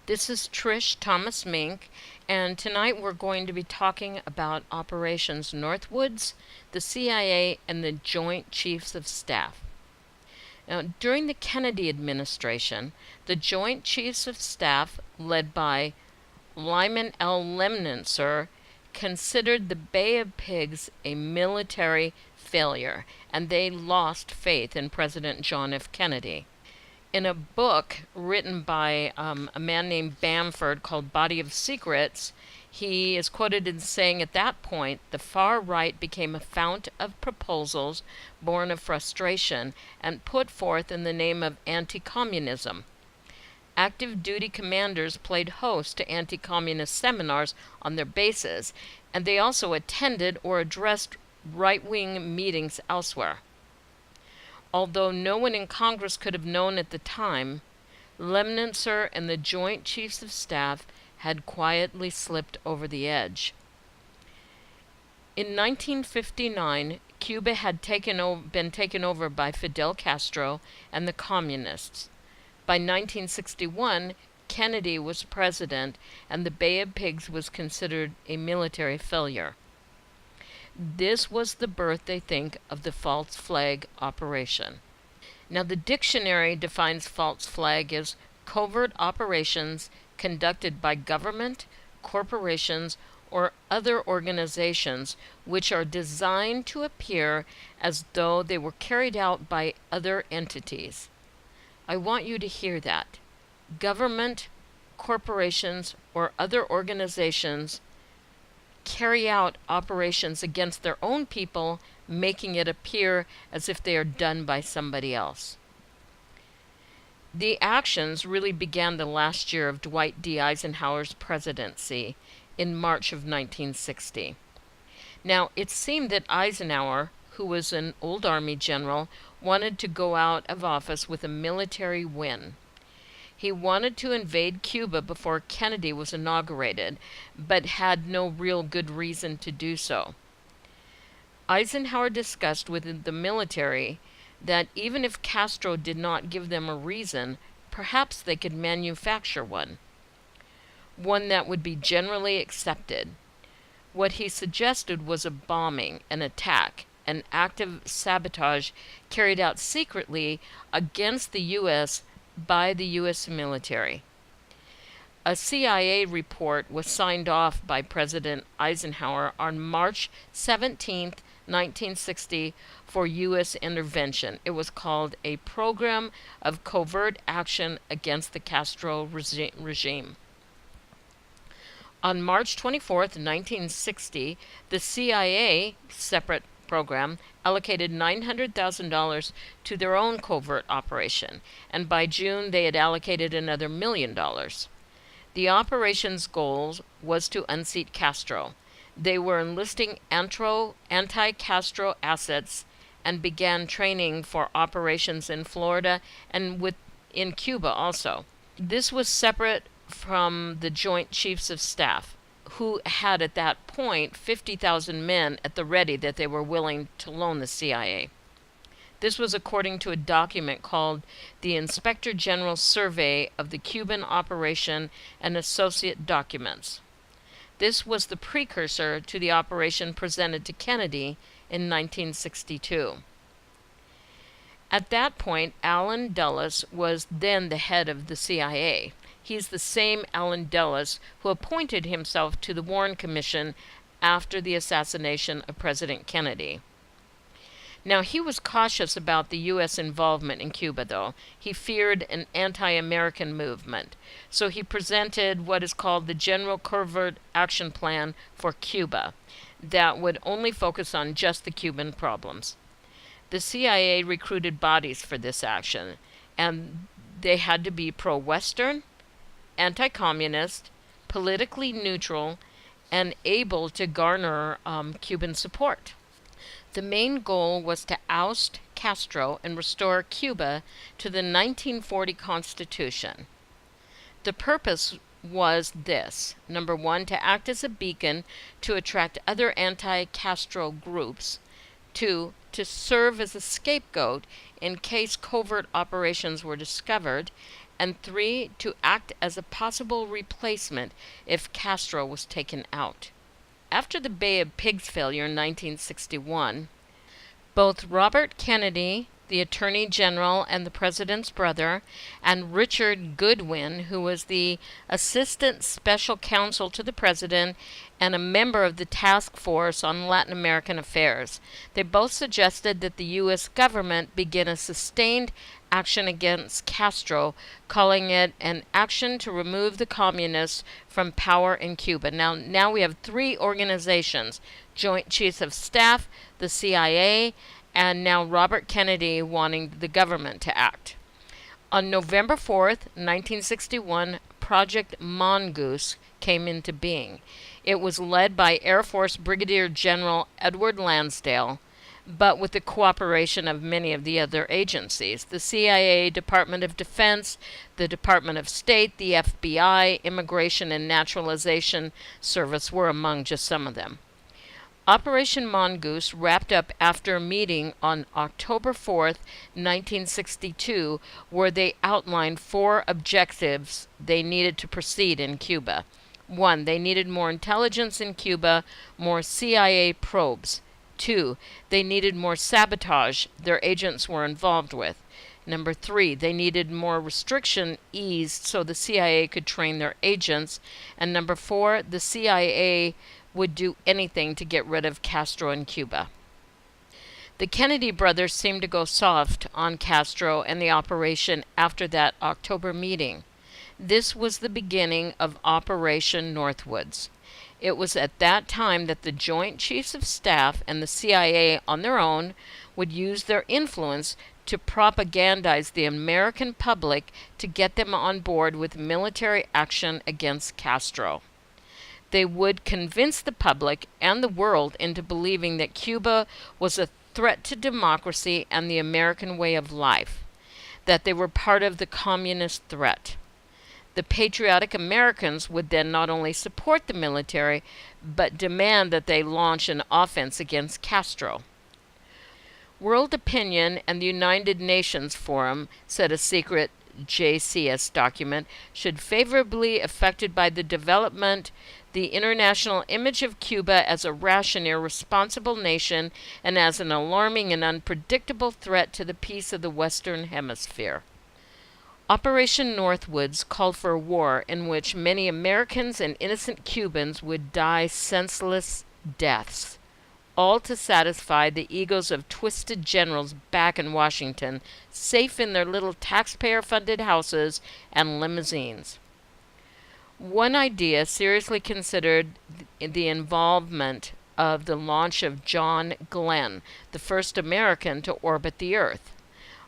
This is Trish Thomas-Mink, and tonight we're going to be talking about Operations Northwoods, the CIA, and the Joint Chiefs of Staff. Now, during the Kennedy administration, the Joint Chiefs of Staff, led by Lyman L. Lemnitzer, considered the Bay of Pigs a military failure, and they lost faith in President John F. Kennedy. In a book written by a man named Bamford called Body of Secrets, he is quoted as saying, at that point, the far right became a fount of proposals born of frustration and put forth in the name of anti-communism. Active duty commanders played host to anti-communist seminars on their bases, and they also attended or addressed right-wing meetings elsewhere. Although no one in Congress could have known at the time, Lemnitzer and the Joint Chiefs of Staff had quietly slipped over the edge. In 1959, Cuba had been taken over by Fidel Castro and the Communists. By 1961, Kennedy was president, and the Bay of Pigs was considered a military failure. This was the birth, they think, of the false flag operation. Now, the dictionary defines false flag as covert operations conducted by government, corporations, or other organizations which are designed to appear as though they were carried out by other entities. I want you to hear that. Government, corporations, or other organizations carry out operations against their own people, making it appear as if they are done by somebody else. The actions really began the last year of Dwight D. Eisenhower's presidency in March of 1960. Now, it seemed that Eisenhower, who was an old Army general, wanted to go out of office with a military win. He wanted to invade Cuba before Kennedy was inaugurated, but had no real good reason to do so. Eisenhower discussed with the military that even if Castro did not give them a reason, perhaps they could manufacture one that would be generally accepted. What he suggested was a bombing, an attack, an active sabotage carried out secretly against the U.S. by the U.S. military. A CIA report was signed off by President Eisenhower on March 17, 1960, for U.S. intervention. It was called a Program of Covert Action Against the Castro Regime. On March 24, 1960, the CIA, separate program, allocated $900,000 to their own covert operation, and by June they had allocated another $1 million. The operation's goal was to unseat Castro. They were enlisting anti-Castro assets and began training for operations in Florida and in Cuba also. This was separate from the Joint Chiefs of Staff, who had at that point 50,000 men at the ready that they were willing to loan the CIA. This was according to a document called the Inspector General's Survey of the Cuban Operation and Associate Documents. This was the precursor to the operation presented to Kennedy in 1962. At that point, Allen Dulles was then the head of the CIA. He's the same Allen Dulles who appointed himself to the Warren Commission after the assassination of President Kennedy. Now, he was cautious about the U.S. involvement in Cuba, though. He feared an anti-American movement. So he presented what is called the General Covert Action Plan for Cuba that would only focus on just the Cuban problems. The CIA recruited bodies for this action, and they had to be pro-Western, anti-communist, politically neutral, and able to garner Cuban support. The main goal was to oust Castro and restore Cuba to the 1940 Constitution. The purpose was this: number one, to act as a beacon to attract other anti-Castro groups; two, to serve as a scapegoat in case covert operations were discovered; and 3, to act as a possible replacement if Castro was taken out. After the Bay of Pigs failure in 1961, both Robert Kennedy, the Attorney General and the President's brother, and Richard Goodwin, who was the Assistant Special Counsel to the President and a member of the Task Force on Latin American Affairs, they both suggested that the U.S. government begin a sustained action against Castro, calling it an action to remove the communists from power in Cuba. Now we have 3 organizations: Joint Chiefs of Staff, the CIA, and now Robert Kennedy wanting the government to act. On November 4th, 1961, Project MONGOOSE came into being. It was led by Air Force Brigadier General Edward Lansdale, but with the cooperation of many of the other agencies: the CIA, Department of Defense, the Department of State, the FBI, Immigration and Naturalization Service were among just some of them. Operation Mongoose wrapped up after a meeting on October 4th, 1962, where they outlined 4 objectives they needed to proceed in Cuba. 1, they needed more intelligence in Cuba, more CIA probes. 2, they needed more sabotage their agents were involved with. Number 3, they needed more restriction eased so the CIA could train their agents. And number 4, the CIA would do anything to get rid of Castro in Cuba. The Kennedy brothers seemed to go soft on Castro and the operation after that October meeting. This was the beginning of Operation Northwoods. It was at that time that the Joint Chiefs of Staff and the CIA on their own would use their influence to propagandize the American public to get them on board with military action against Castro. They would convince the public and the world into believing that Cuba was a threat to democracy and the American way of life, that they were part of the communist threat. The patriotic Americans would then not only support the military, but demand that they launch an offense against Castro. World Opinion and the United Nations Forum, said a secret JCS document, should favorably affected by the development the international image of Cuba as a rash and irresponsible nation and as an alarming and unpredictable threat to the peace of the Western Hemisphere. Operation Northwoods called for a war in which many Americans and innocent Cubans would die senseless deaths, all to satisfy the egos of twisted generals back in Washington, safe in their little taxpayer-funded houses and limousines. One idea seriously considered the involvement of the launch of John Glenn, the first American to orbit the Earth.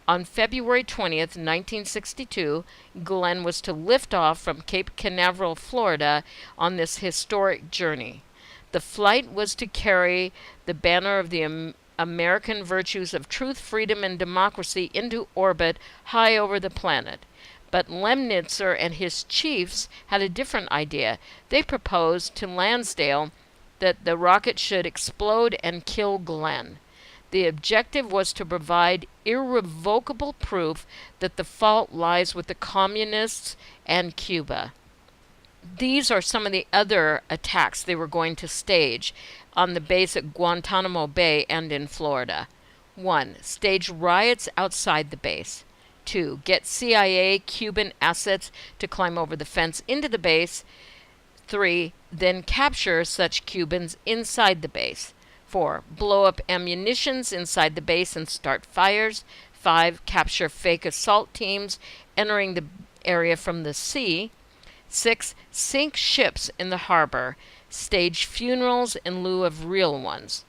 On February 20th, 1962, Glenn was to lift off from Cape Canaveral, Florida, on this historic journey. The flight was to carry the banner of the American virtues of truth, freedom, and democracy into orbit high over the planet. But Lemnitzer and his chiefs had a different idea. They proposed to Lansdale that the rocket should explode and kill Glenn. The objective was to provide irrevocable proof that the fault lies with the communists and Cuba. These are some of the other attacks they were going to stage on the base at Guantanamo Bay and in Florida. 1. Stage riots outside the base. 2. Get CIA Cuban assets to climb over the fence into the base. 3. Then capture such Cubans inside the base. 4. Blow up ammunitions inside the base and start fires. 5. Capture fake assault teams entering the area from the sea. 6. Sink ships in the harbor. Stage funerals in lieu of real ones.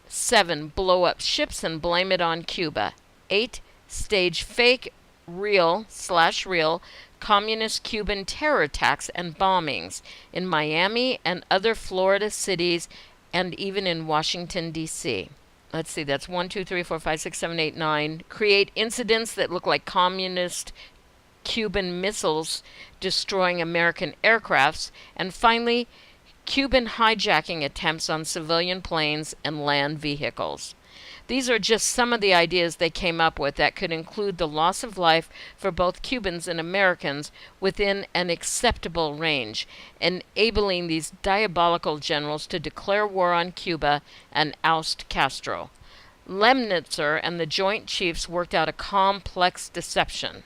7. Blow up ships and blame it on Cuba. 8. Stage fake, real/real communist Cuban terror attacks and bombings in Miami and other Florida cities and even in Washington, D.C. Let's see, that's 1, 2, 3, 4, 5, 6, 7, 8, 9. Create incidents that look like communist Cuban missiles destroying American aircrafts. And finally, Cuban hijacking attempts on civilian planes and land vehicles. These are just some of the ideas they came up with that could include the loss of life for both Cubans and Americans within an acceptable range, enabling these diabolical generals to declare war on Cuba and oust Castro. Lemnitzer and the Joint Chiefs worked out a complex deception.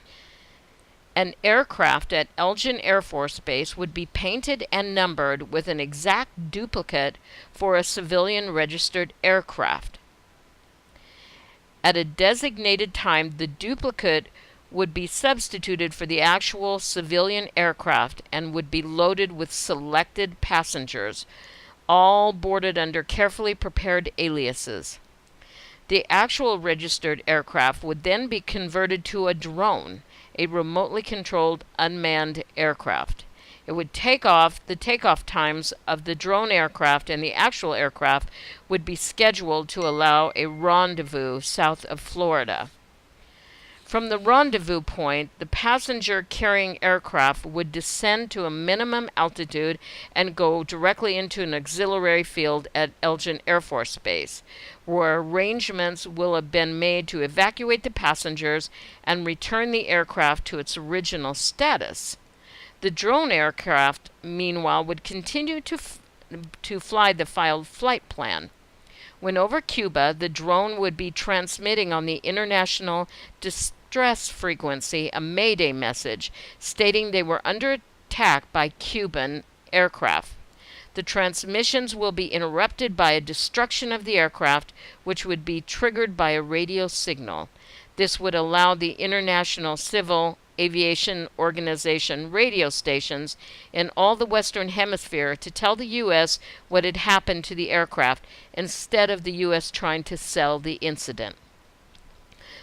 An aircraft at Elgin Air Force Base would be painted and numbered with an exact duplicate for a civilian registered aircraft. At a designated time, the duplicate would be substituted for the actual civilian aircraft and would be loaded with selected passengers, all boarded under carefully prepared aliases. The actual registered aircraft would then be converted to a drone, a remotely controlled unmanned aircraft. It would take off. The takeoff times of the drone aircraft and the actual aircraft would be scheduled to allow a rendezvous south of Florida. From the rendezvous point, the passenger-carrying aircraft would descend to a minimum altitude and go directly into an auxiliary field at Elgin Air Force Base, where arrangements will have been made to evacuate the passengers and return the aircraft to its original status. The drone aircraft, meanwhile, would continue to fly the filed flight plan. When over Cuba, the drone would be transmitting on the international distress frequency a Mayday message stating they were under attack by Cuban aircraft. The transmissions will be interrupted by a destruction of the aircraft, which would be triggered by a radio signal. This would allow the International Civil Aviation Organization radio stations in all the Western Hemisphere to tell the U.S. what had happened to the aircraft instead of the U.S. trying to sell the incident.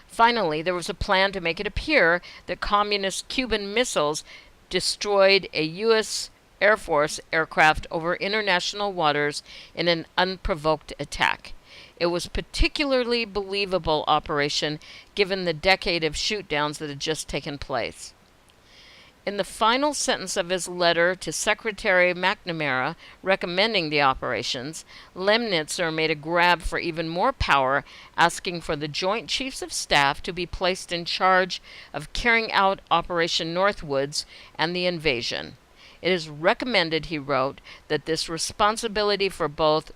Finally, there was a plan to make it appear that communist Cuban missiles destroyed a U.S. Air Force aircraft over international waters in an unprovoked attack. It was a particularly believable operation given the decade of shoot-downs that had just taken place. In the final sentence of his letter to Secretary McNamara recommending the operations, Lemnitzer made a grab for even more power, asking for the Joint Chiefs of Staff to be placed in charge of carrying out Operation Northwoods and the invasion. It is recommended, he wrote, that this responsibility for both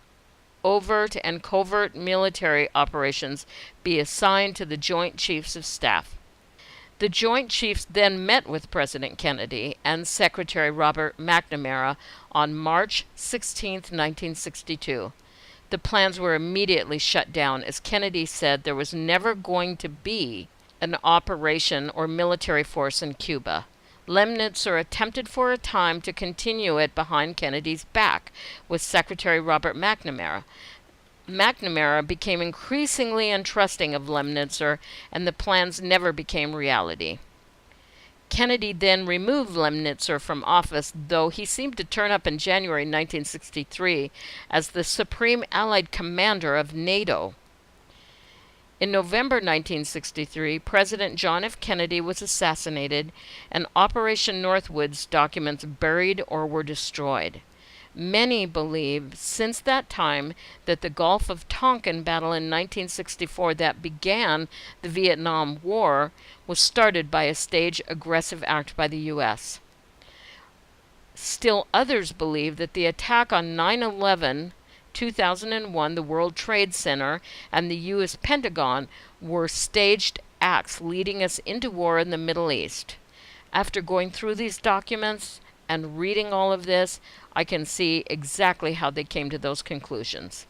overt and covert military operations be assigned to the Joint Chiefs of Staff. The Joint Chiefs then met with President Kennedy and Secretary Robert McNamara on March 16, 1962. The plans were immediately shut down as Kennedy said there was never going to be an operation or military force in Cuba. Lemnitzer attempted for a time to continue it behind Kennedy's back with Secretary Robert McNamara. McNamara became increasingly untrusting of Lemnitzer, and the plans never became reality. Kennedy then removed Lemnitzer from office, though he seemed to turn up in January 1963 as the Supreme Allied Commander of NATO. In November 1963, President John F. Kennedy was assassinated, and Operation Northwoods documents buried or were destroyed. Many believe since that time that the Gulf of Tonkin battle in 1964 that began the Vietnam War was started by a staged aggressive act by the U.S. Still others believe that the attack on 9/11, 2001, the World Trade Center, and the U.S. Pentagon were staged acts leading us into war in the Middle East. After going through these documents and reading all of this, I can see exactly how they came to those conclusions.